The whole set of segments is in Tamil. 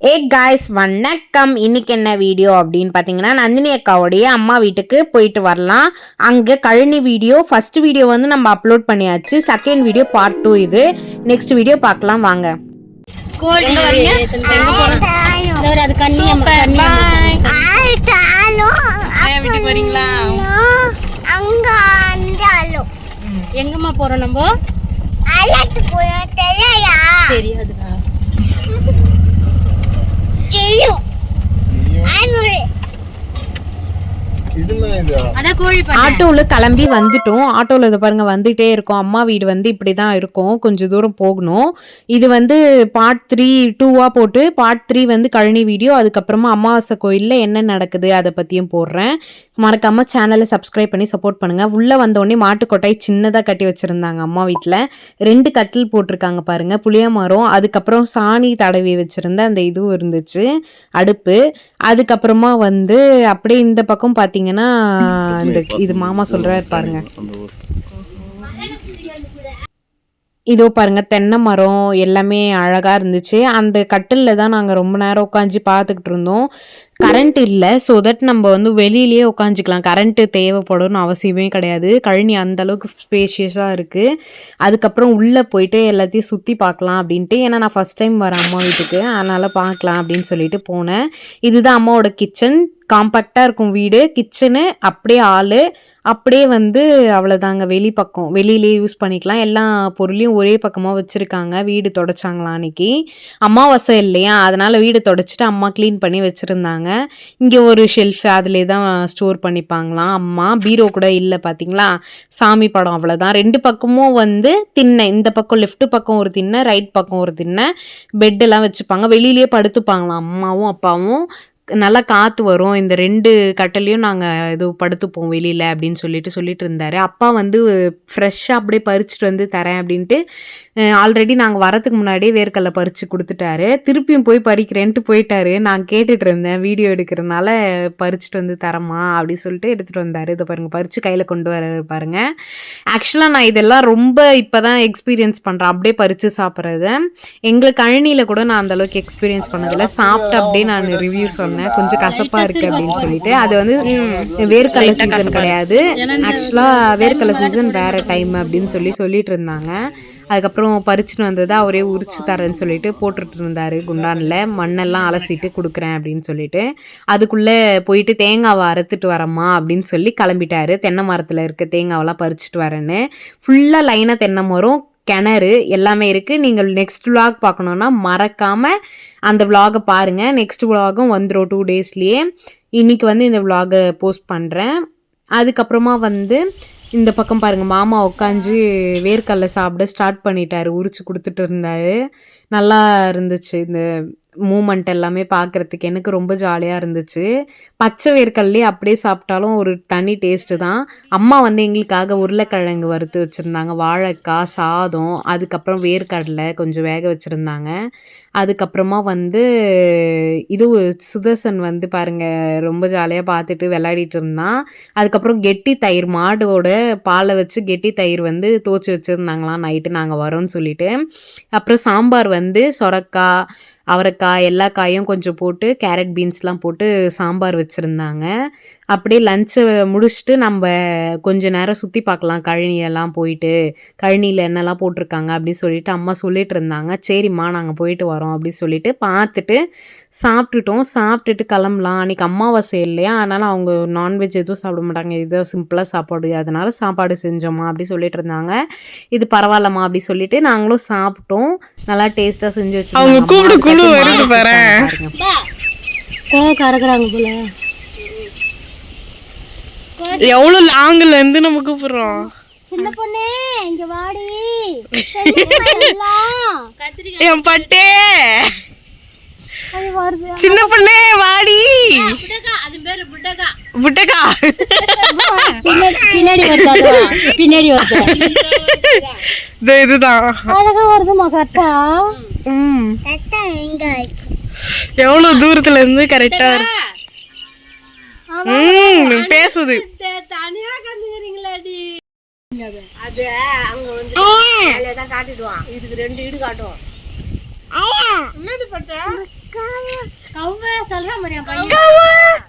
காய்ஸ் வணக்கம். இன்னைக்கு என்ன வீடியோ அப்படின்னு பார்த்தீங்கன்னா, நந்தினி அக்காவுடைய அம்மா வீட்டுக்கு போயிட்டு வரலாம். அங்கே கழனி வீடியோ ஃபர்ஸ்ட் வீடியோ வந்து நம்ம அப்லோட் பண்ணியாச்சு. செகண்ட் வீடியோ பார்ட் 2 இது. நெக்ஸ்ட் வீடியோ பார்க்கலாம் வாங்க. எங்கம்மா போறோம் நம்ம? சரி அதுதான் ஆட்டோல கிளம்பி வந்துட்டோம். ஆட்டோல இதை பாருங்க வந்துட்டே இருக்கோம். அம்மா வீடு வந்து இப்படிதான் இருக்கும், கொஞ்சம் தூரம் போகணும். இது வந்து பார்ட் 3 2வா போட்டு பார்ட் 3 வந்து கழனி வீடியோ. அதுக்கப்புறமா அமாவாசை கோயில்ல என்ன நடக்குது அதை பத்தியும் போடுறேன். மறக்காம சேனலை சப்ஸ்கிரைப் பண்ணி சப்போர்ட் பண்ணுங்க. உள்ள வந்தோடனே மாட்டுக்கொட்டாய் சின்னதா கட்டி வச்சிருந்தாங்க அம்மா வீட்டுல. 2 கட்டில் போட்டிருக்காங்க பாருங்க, புளிய மரம். அதுக்கப்புறம் சாணி தடவி வச்சிருந்த அந்த இதுவும் இருந்துச்சு, அடுப்பு. அதுக்கப்புறமா வந்து அப்படியே இந்த பக்கம் பாத்தீங்கன்னா இது மாமா சொல்றாரு பாருங்க. இதோ பாருங்க தென்னை மரம் எல்லாமே அழகா இருந்துச்சு. அந்த கட்டில்ல தான் நாங்க ரொம்ப நேரம் உட்காந்து பார்த்துக்கிட்டு இருந்தோம். கரண்ட் இல்லை, ஸோ தட் நம்ம வந்து வெளியிலேயே உட்காந்துக்கலாம். கரண்ட்டு தேவைப்படும்னு அவசியமே கிடையாது. கழனி அந்த அளவுக்கு ஸ்பேஷியஸாக இருக்குது. அதுக்கப்புறம் உள்ளே போயிட்டு எல்லாத்தையும் சுற்றி பார்க்கலாம் அப்படின்ட்டு, ஏன்னா நான் ஃபஸ்ட் டைம் வரேன் அம்மா வீட்டுக்கு, அதனால் பார்க்கலாம் அப்படின்னு சொல்லிட்டு போனேன். இதுதான் அம்மாவோட கிச்சன். காம்பேக்டாக இருக்கும் வீடு. கிச்சனு அப்படியே ஆள் அப்படியே வந்து அவ்வளோதாங்க. வெளியிலே யூஸ் பண்ணிக்கலாம். எல்லா பொருளையும் ஒரே பக்கமாக வச்சுருக்காங்க. வீடு தொடச்சாங்களா அன்னைக்கு, அமாவாசை இல்லையா, அதனால் வீடு தொடச்சிட்டு அம்மா க்ளீன் பண்ணி வச்சுருந்தாங்க. இங்கே ஒரு ஷெல்ஃப், அதிலே தான் ஸ்டோர் பண்ணிப்பாங்களாம் அம்மா. பீரோ கூட இல்லை பார்த்தீங்களா, சாமி படம் அவ்வளோதான். 2 பக்கமும் வந்து திண்ணை, இந்த பக்கம் லெஃப்ட் பக்கம் ஒரு திண்ணை, ரைட் பக்கம் ஒரு திண்ணை, பெட்டெல்லாம் வச்சுப்பாங்க. வெளியிலேயே படுத்துப்பாங்களாம் அம்மாவும் அப்பாவும். நல்லா காற்று வரும். இந்த 2 கட்டலையும் நாங்கள் இது படுத்துப்போம் வெளியில் அப்படின்னு சொல்லிட்டு இருந்தார். அப்பா வந்து ஃப்ரெஷ்ஷாக அப்படியே பறிச்சுட்டு வந்து தரேன் அப்படின்ட்டு ஆல்ரெடி நாங்கள் வரத்துக்கு முன்னாடியே வேர்க்கடலை பறித்து கொடுத்துட்டாரு. திருப்பியும் போய் பறிக்கிறேன்ட்டு போயிட்டாரு. நான் கேட்டுட்டு இருந்தேன், வீடியோ எடுக்கிறதுனால பறிச்சுட்டு வந்து தரமா அப்படின்னு சொல்லிட்டு எடுத்துகிட்டு வந்தார். இதை பாருங்கள், பறித்து கையில் கொண்டு வர பாருங்க. ஆக்சுவலாக நான் இதெல்லாம் ரொம்ப இப்போ தான் எக்ஸ்பீரியன்ஸ் பண்ணுறேன், அப்படியே பறித்து சாப்பிட்றது. எங்களுக்கு கழனியில் கூட நான் அந்தளவுக்கு எக்ஸ்பீரியன்ஸ் பண்ணதில்லை. சாப்பிட்டு அப்படியே நான் ரிவ்யூ சொன்னேன், கொஞ்சம் கசப்பாக இருக்குது அப்படின்னு சொல்லிட்டு. அது வந்து வேர்க்கடலை சீசன் கிடையாது, ஆக்சுவலாக வேர்க்கடலை சீசன் வேறு டைம் அப்படின்னு சொல்லிட்டு இருந்தாங்க. அதுக்கப்புறம் பறிச்சுட்டு வந்தது அவரே உரிச்சு தரேன்னு சொல்லிட்டு போட்டுட்டு இருந்தார் குண்டானில். மண்ணெல்லாம் அலசிட்டு கொடுக்குறேன் அப்படின்னு சொல்லிட்டு, அதுக்குள்ளே போயிட்டு தேங்காவை அறுத்துட்டு வரமா அப்படின்னு சொல்லி கிளம்பிட்டாரு. தென்னை மரத்தில் இருக்க தேங்காவெல்லாம் பறிச்சுட்டு வரேன்னு. ஃபுல்லாக லைனாக தென்னை மரம், கிணறு எல்லாமே இருக்குது. நீங்கள் நெக்ஸ்ட் விளாக் பார்க்கணுன்னா மறக்காமல் அந்த விளாகை பாருங்கள். நெக்ஸ்ட் விளாகும் வந்துடும் 2 டேஸ்லேயே. இன்றைக்கி வந்து இந்த விளாகை போஸ்ட் பண்ணுறேன். அதுக்கப்புறமா வந்து இந்த பக்கம் பாருங்கள், மாமா உட்காந்து வேர்க்கடலை சாப்பிட ஸ்டார்ட் பண்ணிட்டாரு. உரிச்சு கொடுத்துட்டு இருந்தார். நல்லா இருந்துச்சு இந்த மூமெண்ட் எல்லாமே பார்க்குறதுக்கு. எனக்கு ரொம்ப ஜாலியாக இருந்துச்சு. பச்சை வேர்க்கடலே அப்படியே சாப்பிட்டாலும் ஒரு தனி டேஸ்ட்டு தான். அம்மா வந்து எங்களுக்காக உருளைக்கிழங்கு வறுத்து வச்சுருந்தாங்க, வாழைக்காய், சாதம், அதுக்கப்புறம் வேர்க்கடலை கொஞ்சம் வேக வச்சுருந்தாங்க. அதுக்கப்புறமா வந்து இது சுதர்சன் வந்து பாருங்கள் ரொம்ப ஜாலியாக பார்த்துட்டு விளையாடிட்டு இருந்தான். அதுக்கப்புறம் கெட்டி தயிர், மாடோட பாலை வச்சு கெட்டி தயிர் வந்து தோச்சி வச்சுருந்தாங்களாம் நைட்டு நாங்கள் வரோன்னு சொல்லிட்டு. அப்புறம் சாம்பார் வந்து சொரக்காய், அவரைக்காய், எல்லா காயும் கொஞ்சம் போட்டு, கேரட் பீன்ஸ்லாம் போட்டு சாம்பார் வச்சுருந்தாங்க. அப்படியே லஞ்சை முடிச்சுட்டு நம்ம கொஞ்சம் நேரம் சுற்றி பார்க்கலாம் கழனியெல்லாம் போயிட்டு, கழனியில் என்னெல்லாம் போட்டிருக்காங்க அப்படின்னு சொல்லிட்டு அம்மா சொல்லிட்டு இருந்தாங்க. சரிம்மா நாங்கள் போயிட்டு வரோம் அப்படின்னு சொல்லிட்டு பார்த்துட்டு சாப்பிட்டுட்டோம். சாப்பிட்டுட்டு கிளம்பலாம். அன்றைக்கி அமாவாசை இல்லையா, அதனால் அவங்க நான்வெஜ் எதுவும் சாப்பிட மாட்டாங்க, இதோ சிம்பிளாக சாப்பாடு, அதனால் சாப்பாடு செஞ்சோம்மா அப்படி சொல்லிட்டு இருந்தாங்க. இது பரவாயில்லம்மா அப்படி சொல்லிட்டு நாங்களும் சாப்பிட்டோம். நல்லா டேஸ்ட்டாக செஞ்சு வச்சு எவ்வளவு லாங்ல இருந்து நம்ம கூப்பிடுறோம். சின்ன பொண்ணே இங்க வாடி, என் பட்டே சின்ன பொண்ணே வாடி. புட்டகா பின்னாடி வருது. இதுதான் அழகா வருதுமா கரெக்டா. எவ்வளவு தூரத்துல இருந்து கரெக்டா பேசுது. தனியா கந்துக்கிறீங்களாடி. அது அங்க வந்து காட்டிடுவான். இதுக்கு 2 ஈடு காட்டும். என்னடி பட்ட கவ்வை சொல்ற மாதிரியா பையன்?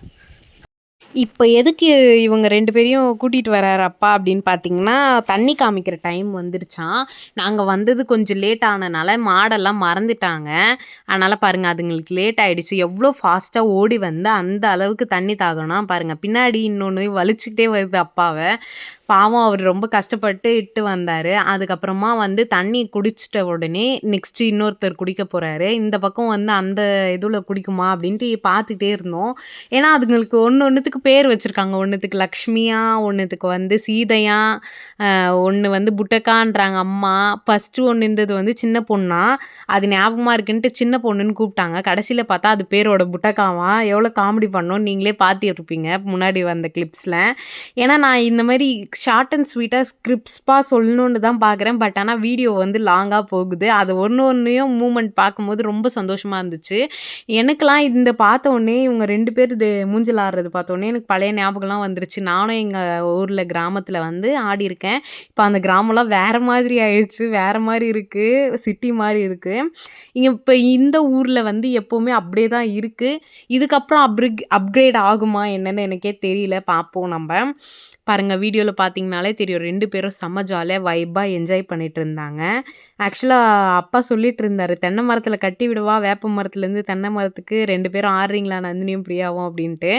இப்போ எதுக்கு இவங்க 2 பேரையும் கூட்டிகிட்டு வராரு அப்பா அப்படின்னு பார்த்தீங்கன்னா, தண்ணி காமிக்கிற டைம் வந்துருச்சாம். நாங்கள் வந்தது கொஞ்சம் லேட் ஆனனால மாடெல்லாம் மறந்துட்டாங்க. அதனால் பாருங்கள் அதுங்களுக்கு லேட் ஆகிடுச்சு. எவ்வளோ ஃபாஸ்ட்டாக ஓடி வந்து அந்த அளவுக்கு தண்ணி தாகணும்னா பாருங்கள், பின்னாடி இன்னொன்று வலிச்சுக்கிட்டே வருது அப்பாவை. பாவம் அவர் ரொம்ப கஷ்டப்பட்டு இட்டு வந்தார். அதுக்கப்புறமா வந்து தண்ணி குடிச்சிட்ட உடனே நெக்ஸ்ட்டு இன்னொருத்தர் குடிக்க போகிறாரு. இந்த பக்கம் வந்து அந்த இதில் குடிக்குமா அப்படின்ட்டு பார்த்துட்டே இருந்தோம். ஏன்னா அதுங்களுக்கு ஒன்றுத்துக்கு பேர் வச்சுருக்காங்க. ஒன்றுத்துக்கு லக்ஷ்மியா, ஒன்றுத்துக்கு வந்து சீதையா, ஒன்று வந்து புட்டக்கான்றாங்க அம்மா. ஃபஸ்ட்டு ஒன்று இருந்தது வந்து சின்ன பொண்ணா, அது ஞாபகமாக இருக்குன்ட்டு சின்ன பொண்ணுன்னு கூப்பிட்டாங்க. கடைசியில் பார்த்தா அது பேரோட புட்டக்காவா. எவ்வளோ காமெடி பண்ணோம் நீங்களே பார்த்துருப்பீங்க முன்னாடி வந்த கிளிப்ஸில். ஏன்னா நான் இந்த மாதிரி ஷார்ட் அண்ட் ஸ்வீட்டாக ஸ்கிரிப்ட்ஸ்பாக சொல்லணுன்னு தான் பார்க்குறேன். பட் ஆனால் வீடியோ வந்து லாங்காக போகுது. அது ஒன்றையும் மூமெண்ட் பார்க்கும்போது ரொம்ப சந்தோஷமாக இருந்துச்சு. எனக்கெலாம் இந்த பார்த்த உடனே இவங்க 2 பேர் இது மூஞ்சில் ஆடுறது பார்த்த உடனே எனக்கு பழைய ஞாபகம்லாம் வந்துருச்சு. நானும் எங்கள் ஊரில் கிராமத்தில் வந்து ஆடியிருக்கேன். இப்போ அந்த கிராமம்லாம் வேறு மாதிரி ஆயிடுச்சு. வேறு மாதிரி இருக்குது. சிட்டி மாதிரி இருக்குது. இங்கே இப்போ இந்த ஊரில் வந்து எப்போவுமே அப்படியே தான் இருக்குது. இதுக்கப்புறம் அப்கிரேட் ஆகுமா என்னன்னு எனக்கே தெரியல. பார்ப்போம் நம்ம. பாருங்கள் வீடியோவில் பார்த்தீங்கனாலே தெரியும் 2 பேரும் செம்ம ஜாலியாக வைப்பாக என்ஜாய் பண்ணிட்டு இருந்தாங்க. ஆக்சுவலாக அப்பா சொல்லிட்டு இருந்தார், தென்னை மரத்தில் கட்டி விடவா, வேப்ப மரத்துலேருந்து தென்னை மரத்துக்கு 2 பேரும் ஆடுறீங்களா நந்தினியும் பிரியாவும் அப்படின்ட்டு.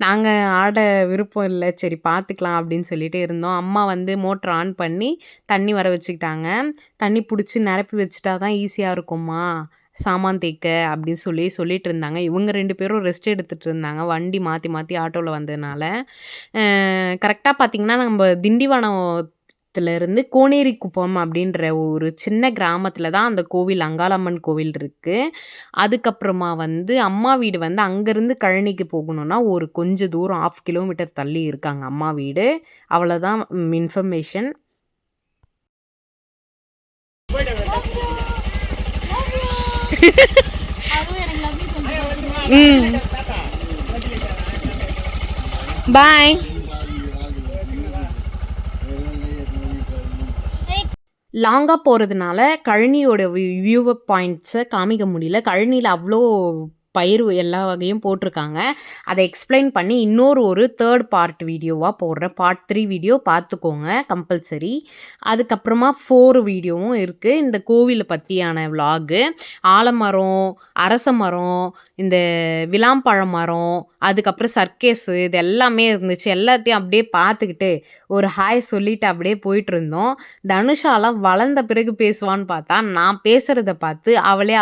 நாங்கள் ஆட விருப்பம் இல்லை, சரி பார்த்துக்கலாம் அப்படின்னு சொல்லிட்டு இருந்தோம். அம்மா வந்து மோட்ரு ஆன் பண்ணி தண்ணி வர வச்சுக்கிட்டாங்க. தண்ணி பிடிச்சி நிரப்பி வச்சுட்டா தான் ஈஸியாக இருக்கும்மா சாமான் தேய்க்க அப்படின்னு சொல்லிட்டு இருந்தாங்க. இவங்க 2 பேரும் ரெஸ்ட் எடுத்துகிட்டு இருந்தாங்க, வண்டி மாற்றி மாற்றி ஆட்டோவில் வந்ததுனால. கரெக்டாக பார்த்திங்கன்னா நம்ம திண்டிவனத்துலேருந்து கோனேரி குப்பம் அப்படின்ற ஒரு சின்ன கிராமத்தில் தான் அந்த கோவில், அங்காளம்மன் கோவில் இருக்குது. அதுக்கப்புறமா வந்து அம்மா வீடு வந்து அங்கேருந்து கழனிக்கு போகணுன்னா ஒரு கொஞ்சம் தூரம் 1/2 கிலோமீட்டர் தள்ளி இருக்காங்க அம்மா வீடு. அவ்வளோதான் இன்ஃபர்மேஷன். பாய். லாங்காக போகிறதுனால கழனியோட வியூ பாயிண்ட்ஸை காமிக்க முடியல. கழனியில் அவ்வளோ பயிர் எல்லா வகையும் போட்டிருக்காங்க. அதை எக்ஸ்பிளைன் பண்ணி ஒரு 3rd பார்ட் வீடியோவாக போடுறேன். பார்ட் 3 வீடியோ பார்த்துக்கோங்க கம்பல்சரி. அதுக்கப்புறமா 4 வீடியோவும் இருக்குது இந்த கோவிலை பற்றியான விலாகு. ஆலமரம், அரச மரம், இந்த விளாம்பழ மரம், அதுக்கப்புறம் சர்க்கேஸு, இது எல்லாமே இருந்துச்சு. எல்லாத்தையும் அப்படியே பார்த்துக்கிட்டு ஒரு ஹாய் சொல்லிவிட்டு அப்படியே போயிட்டு இருந்தோம். தனுஷாலாம் வளர்ந்த பிறகு பேசுவான்னு பார்த்தா, நான் பேசுகிறத பார்த்து அவளை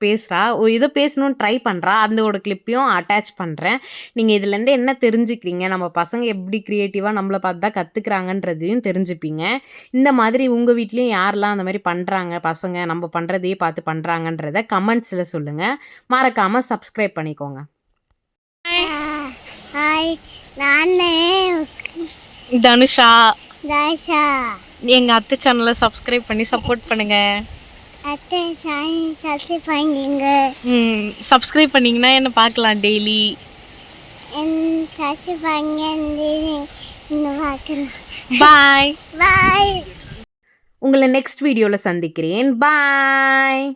பேசுகிறா. இதை பேசணும்னு ட்ரை பண்ணுறா. அதோட கிளிப்பையும் அட்டாச் பண்ணுறேன். நீங்கள் இதுலேருந்து என்ன தெரிஞ்சுக்கிறீங்க, நம்ம பசங்க எப்படி க்ரியேட்டிவாக நம்மளை பார்த்து தான் கற்றுக்குறாங்கன்றதையும் தெரிஞ்சுப்பீங்க. இந்த மாதிரி உங்கள் வீட்லேயும் யாரெல்லாம் அந்த மாதிரி பண்ணுறாங்க, பசங்க நம்ம பண்ணுறதையே பார்த்து பண்ணுறாங்கன்றத கமெண்ட்ஸில் சொல்லுங்கள். மறக்காமல் சப்ஸ்கிரைப் பண்ணிக்கோங்க. ஹாய், நானே தனுஷா. தாஷா. எங்கள் அத்தை சேனலை சப்ஸ்கிரைப் பண்ணி சப்போர்ட் பண்ணுங்கள். அத்தை சப்ஸ்கிரைப் பண்ணிங்க. சப்ஸ்கிரைப் பண்ணிங்கன்னா என்ன பார்க்கலாம் டெய்லி. சப்ஸ்கிரைப் பண்ணி பார்க்கலாம். பாய். பாய். உங்களை நெக்ஸ்ட் வீடியோவில் சந்திக்கிறேன். பாய்.